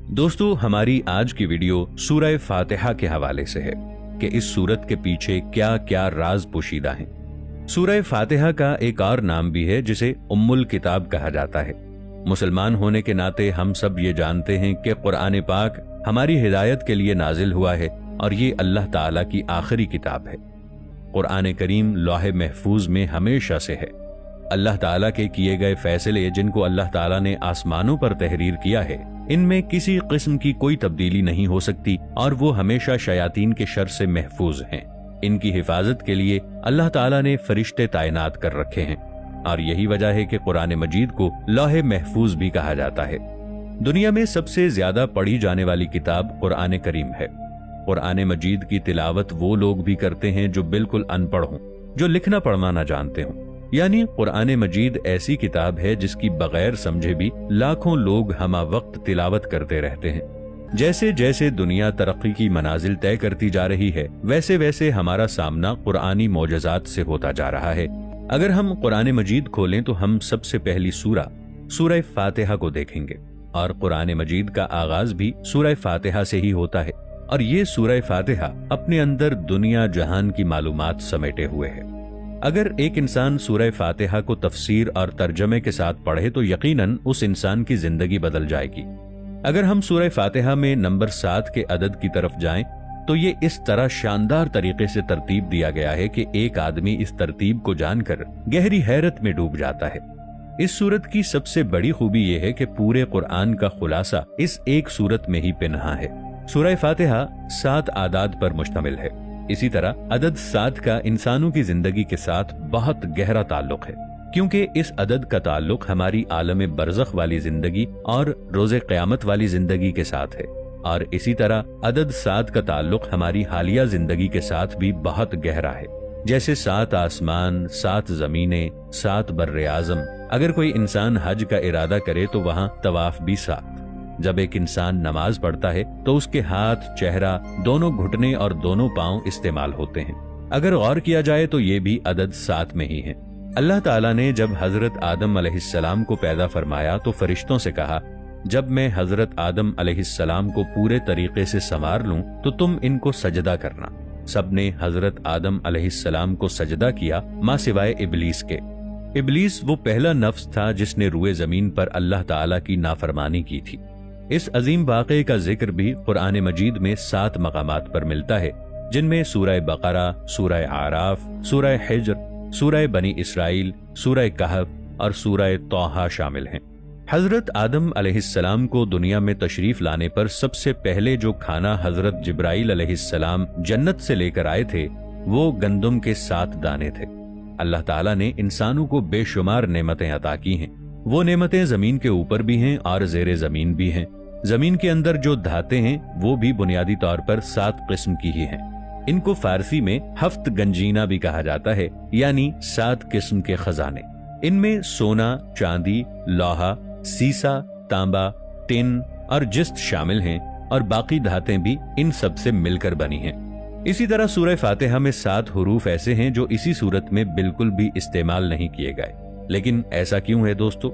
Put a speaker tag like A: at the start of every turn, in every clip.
A: दोस्तों, हमारी आज की वीडियो सूरह फातिहा के हवाले से है कि इस सूरत के पीछे क्या क्या राज पोशीदा हैं। सूरह फातिहा का एक और नाम भी है जिसे उम्मुल किताब कहा जाता है। मुसलमान होने के नाते हम सब ये जानते हैं कि कुरान पाक हमारी हिदायत के लिए नाजिल हुआ है और ये अल्लाह ताला की आखिरी किताब है। कुरान करीम लौह महफूज में हमेशा से है। अल्लाह ताला के किए गए फैसले जिनको अल्लाह ताला ने आसमानों पर तहरीर किया है, इनमें किसी किस्म की कोई तब्दीली नहीं हो सकती और वो हमेशा शयातीन के शर से महफूज हैं। इनकी हिफाजत के लिए अल्लाह ताला ने फरिश्ते तैनात कर रखे हैं और यही वजह है कि कुरान मजीद को लौह महफूज भी कहा जाता है। दुनिया में सबसे ज्यादा पढ़ी जाने वाली किताब कुरान करीम है। कुरान मजीद की तिलावत वो लोग भी करते हैं जो बिल्कुल अनपढ़ हों, जो लिखना पढ़ना ना जानते हों। यानी कुरान मजीद ऐसी किताब है जिसकी बगैर समझे भी लाखों लोग हमा वक्त तिलावत करते रहते हैं। जैसे जैसे दुनिया तरक्की की मनाजिल तय करती जा रही है, वैसे वैसे हमारा सामना कुरानी मोजज़ात से होता जा रहा है। अगर हम कुरान मजीद खोलें तो हम सबसे पहली सूरह फातिहा को देखेंगे और कुरान मजीद का आगाज भी सूरह फातिहा से ही होता है और ये सूरह फातिहा अपने अंदर दुनिया जहान की मालूमात समेटे हुए है। अगर एक इंसान सूरह फातिहा को तफसीर और तर्जमे के साथ पढ़े तो यकीनन उस इंसान की जिंदगी बदल जाएगी। अगर हम सूरह फातिहा में नंबर 7 के अदद की तरफ जाएं तो ये इस तरह शानदार तरीके से तरतीब दिया गया है कि एक आदमी इस तरतीब को जानकर गहरी हैरत में डूब जाता है। इस सूरत की सबसे बड़ी खूबी यह है कि पूरे कुरान का खुलासा इस एक सूरत में ही पिन्हा है। सूरह फातिहा 7 आदाद पर मुश्तमिल है। इसी तरह अदद 7 का इंसानों की जिंदगी के साथ बहुत गहरा ताल्लुक है, क्योंकि इस अदद का ताल्लुक हमारी आलम बरज़ख वाली जिंदगी और रोज़े क़यामत वाली जिंदगी के साथ है और इसी तरह अदद 7 का ताल्लुक हमारी हालिया जिंदगी के साथ भी बहुत गहरा है। जैसे 7 आसमान, 7 जमीनें, 7 बर्रे आज़म। अगर कोई इंसान हज का इरादा करे तो वहाँ तवाफ भी 7। जब एक इंसान नमाज पढ़ता है तो उसके हाथ, चेहरा, दोनों घुटने और दोनों पांव इस्तेमाल होते हैं। अगर गौर किया जाए तो ये भी अदद 7 में ही है। अल्लाह ताला ने जब हजरत आदम अलैहिस्सलाम को पैदा फरमाया तो फरिश्तों से कहा, जब मैं हजरत आदम अलैहिस्सलाम को पूरे तरीके से संवार लूं तो तुम इनको सजदा करना। सबने हजरत आदम अलैहिस्सलाम को सजदा किया, मां सिवाय इबलीस के। इबलीस वो पहला नफ्स था जिसने रुए जमीन पर अल्लाह ताला की नाफरमानी की थी। इस अजीम वाक़े का जिक्र भी कुरान मजीद में 7 मकामात पर मिलता है, जिनमें सूरह बकरा, सूरह आराफ, सूरह हिज्र, सूरह बनी इसराइल, सूरह कहफ और सूरह तौहा शामिल हैं। हजरत आदम अलैहिस्सलाम को दुनिया में तशरीफ लाने पर सबसे पहले जो खाना हजरत जिब्राइल अलैहिस्सलाम जन्नत से लेकर आए थे वो गंदुम के 7 दाने थे। अल्लाह ताला ने इंसानों को बेशुमार नेमतें अता की हैं। वो नेमतें जमीन के ऊपर भी हैं और ज़ेरे जमीन भी हैं। जमीन के अंदर जो धातें हैं वो भी बुनियादी तौर पर 7 किस्म की ही हैं। इनको फारसी में हफ्त गंजीना भी कहा जाता है, यानी 7 किस्म के खजाने। इनमें सोना, चांदी, लोहा, सीसा, तांबा, टिन और जिस्त शामिल हैं और बाकी धातें भी इन सब से मिलकर बनी हैं। इसी तरह सूरह फातिहा में 7 हुरूफ ऐसे हैं जो इसी सूरत में बिल्कुल भी इस्तेमाल नहीं किए गए। लेकिन ऐसा क्यों है दोस्तों?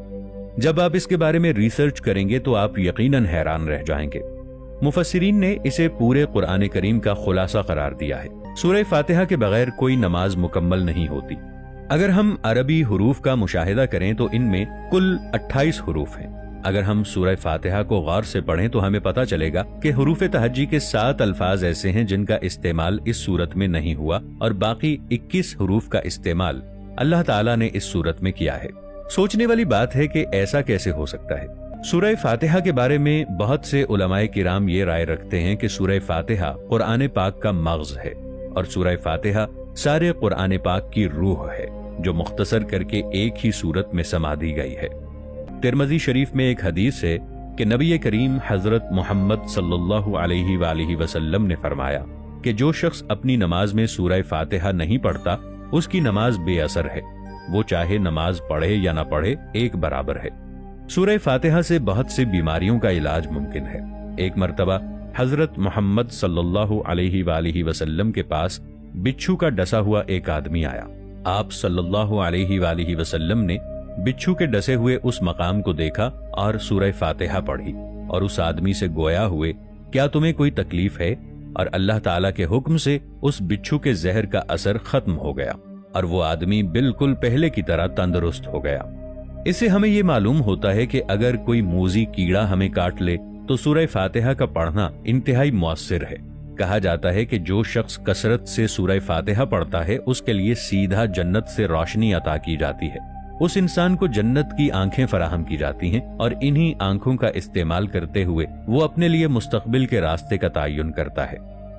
A: जब आप इसके बारे में रिसर्च करेंगे तो आप यकीनन हैरान रह जाएंगे। मुफस्सिरीन ने इसे पूरे कुरान करीम का खुलासा करार दिया है। सूरह फातिहा के बगैर कोई नमाज मुकम्मल नहीं होती। अगर हम अरबी हुरूफ का मुशाहिदा करें तो इनमें कुल 28 हुरूफ हैं। अगर हम सूरह फातिहा को गौर से पढ़ें तो हमें पता चलेगा कि हुरूफ तहज्जी के 7 अल्फाज ऐसे हैं जिनका इस्तेमाल इस सूरत में नहीं हुआ और बाकी 21 हुरूफ का इस्तेमाल अल्लाह ताला ने इस सूरत में किया है। सोचने वाली बात है कि ऐसा कैसे हो सकता है। सूरह फातिहा के बारे में बहुत से उलमाए किराम ये राय रखते हैं कि सूरह फातिहा कुरान पाक का मग़ज़ है और सूरह फातिहा सारे कुरान पाक की रूह है जो मुख्तसर करके एक ही सूरत में समा दी गई है। तिरमिज़ी शरीफ में एक हदीस है कि नबी करीम हजरत मोहम्मद सल्लल्लाहु अलैहि वसल्लम ने फरमाया कि जो शख्स अपनी नमाज में सूरह फातिहा नहीं पढ़ता उसकी नमाज बेअसर है, वो चाहे नमाज पढ़े या ना पढ़े एक बराबर है। सूरह फातिहा से बहुत सी बीमारियों का इलाज मुमकिन है। एक मर्तबा हजरत मोहम्मद सल्लल्लाहु अलैहि वसल्लम के पास बिच्छू का डसा हुआ एक आदमी आया। आप सल्लल्लाहु अलैहि वसल्लम ने बिच्छू के डसे हुए उस मकाम को देखा और सूरह फातिहा पढ़ी اور اس آدمی سے گویا ہوئے کیا تمہیں کوئی تکلیف ہے؟ اور اللہ تعالیٰ کے حکم سے اس بچھو کے زہر کا اثر ختم ہو گیا اور وہ آدمی بالکل پہلے کی طرح تندرست ہو گیا۔ اس سے ہمیں یہ معلوم ہوتا ہے کہ اگر کوئی موذی کیڑا ہمیں کاٹ لے تو سورہ فاتحہ کا پڑھنا انتہائی مؤثر ہے۔ کہا جاتا ہے کہ جو شخص کثرت سے سورہ فاتحہ پڑھتا ہے اس کے لیے سیدھا جنت سے روشنی عطا کی جاتی ہے۔ اس انسان کو جنت کی آنکھیں فراہم کی جاتی ہیں اور انہی آنکھوں کا استعمال کرتے ہوئے وہ اپنے لیے مستقبل کے راستے کا تعین کرتا ہے۔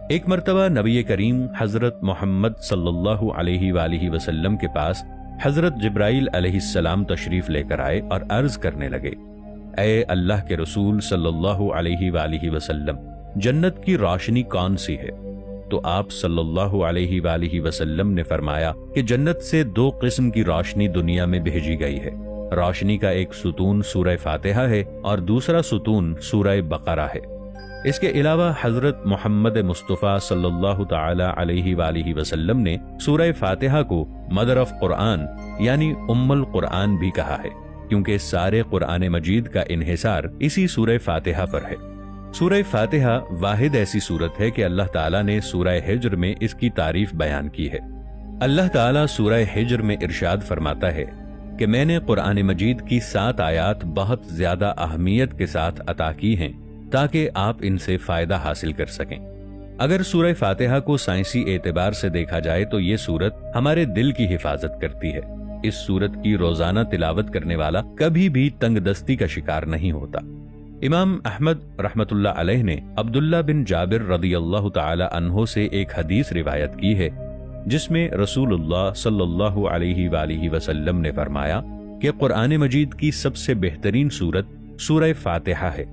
A: ایک مرتبہ نبی کریم حضرت محمد صلی اللہ علیہ وآلہ وسلم کے پاس حضرت جبرائیل علیہ السلام تشریف لے کر آئے اور عرض کرنے لگے، اے اللہ کے رسول صلی اللہ علیہ وآلہ وسلم، جنت کی روشنی کون سی ہے؟ تو آپ صلی اللہ علیہ وآلہ وسلم نے فرمایا کہ جنت سے 2 قسم کی روشنی دنیا میں بھیجی گئی ہے۔ روشنی کا ایک ستون سورہ فاتحہ ہے اور دوسرا ستون سورہ بقرہ ہے۔ اس کے علاوہ حضرت محمد مصطفیٰ صلی اللہ تعالی علیہ وآلہ وسلم نے سورہ فاتحہ کو مدر آف قرآن یعنی ام القرآن بھی کہا ہے، کیونکہ سارے قرآن مجید کا انحصار اسی سورہ فاتحہ پر ہے۔ سورہ فاتحہ واحد ایسی سورت ہے کہ اللہ تعالیٰ نے سورہ ہجر میں اس کی تعریف بیان کی ہے۔ اللہ تعالیٰ سورہ ہجر میں ارشاد فرماتا ہے کہ میں نے قرآن مجید کی 7 آیات بہت زیادہ اہمیت کے ساتھ عطا کی ہیں تاکہ آپ ان سے فائدہ حاصل کر سکیں۔ اگر سورہ فاتحہ کو سائنسی اعتبار سے دیکھا جائے تو یہ سورت ہمارے دل کی حفاظت کرتی ہے۔ اس سورت کی روزانہ تلاوت کرنے والا کبھی بھی تنگ دستی کا شکار نہیں ہوتا۔ امام احمد رحمت اللہ علیہ نے عبداللہ بن جابر رضی اللہ تعالی عنہ سے ایک حدیث روایت کی ہے جس میں رسول اللہ صلی اللہ علیہ وآلہ وسلم نے فرمایا کہ قرآن مجید کی سب سے بہترین سورت سورہ فاتحہ ہے۔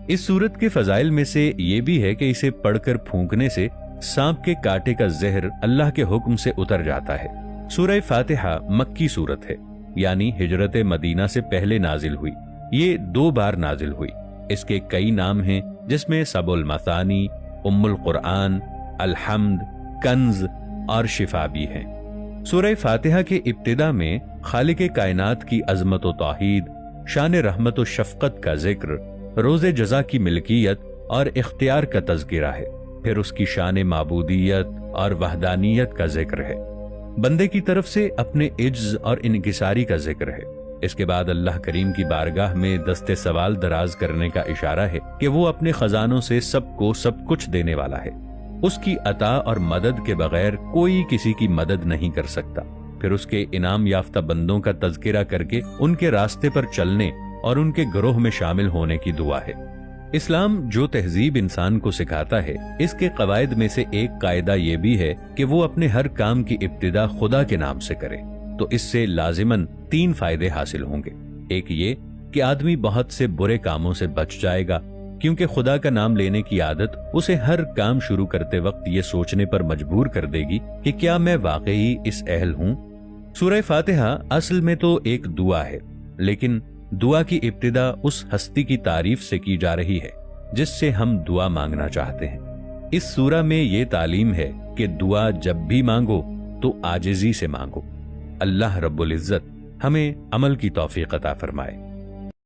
A: اس سورت کے فضائل میں سے یہ بھی ہے کہ اسے پڑھ کر پھونکنے سے سانپ کے کاٹے کا زہر اللہ کے حکم سے اتر جاتا ہے۔ سورہ فاتحہ مکی سورت ہے، یعنی ہجرت مدینہ سے پہلے نازل ہوئی۔ یہ 2 بار نازل ہوئی۔ اس کے کئی نام ہیں جس میں سب المثانی، ام القرآن، الحمد، کنز اور شفا بھی ہیں۔ سورہ فاتحہ کے ابتدا میں خالق کائنات کی عظمت و توحید، شان رحمت و شفقت کا ذکر، روز جزا کی ملکیت اور اختیار کا تذکرہ ہے۔ پھر اس کی شان معبودیت اور وحدانیت کا ذکر ہے۔ بندے کی طرف سے اپنے عجز اور انکساری کا ذکر ہے۔ اس کے بعد اللہ کریم کی بارگاہ میں دست سوال دراز کرنے کا اشارہ ہے کہ وہ اپنے خزانوں سے سب کو سب کچھ دینے والا ہے۔ اس کی عطا اور مدد کے بغیر کوئی کسی کی مدد نہیں کر سکتا۔ پھر اس کے انعام یافتہ بندوں کا تذکرہ کر کے ان کے راستے پر چلنے اور ان کے گروہ میں شامل ہونے کی دعا ہے۔ اسلام جو تہذیب انسان کو سکھاتا ہے، اس کے قواعد میں سے ایک قاعدہ یہ بھی ہے کہ وہ اپنے ہر کام کی ابتدا خدا کے نام سے کرے۔ تو اس سے لازماً 3 فائدے حاصل ہوں گے۔ ایک یہ کہ آدمی بہت سے برے کاموں سے بچ جائے گا، کیونکہ خدا کا نام لینے کی عادت اسے ہر کام شروع کرتے وقت یہ سوچنے پر مجبور کر دے گی کہ کیا میں واقعی اس اہل ہوں۔ سورہ فاتحہ اصل میں تو ایک دعا ہے، لیکن دعا کی ابتدا اس ہستی کی تعریف سے کی جا رہی ہے جس سے ہم دعا مانگنا چاہتے ہیں۔ اس سورہ میں یہ تعلیم ہے کہ دعا جب بھی مانگو تو عاجزی سے مانگو۔ اللہ رب العزت ہمیں عمل کی توفیق عطا فرمائے۔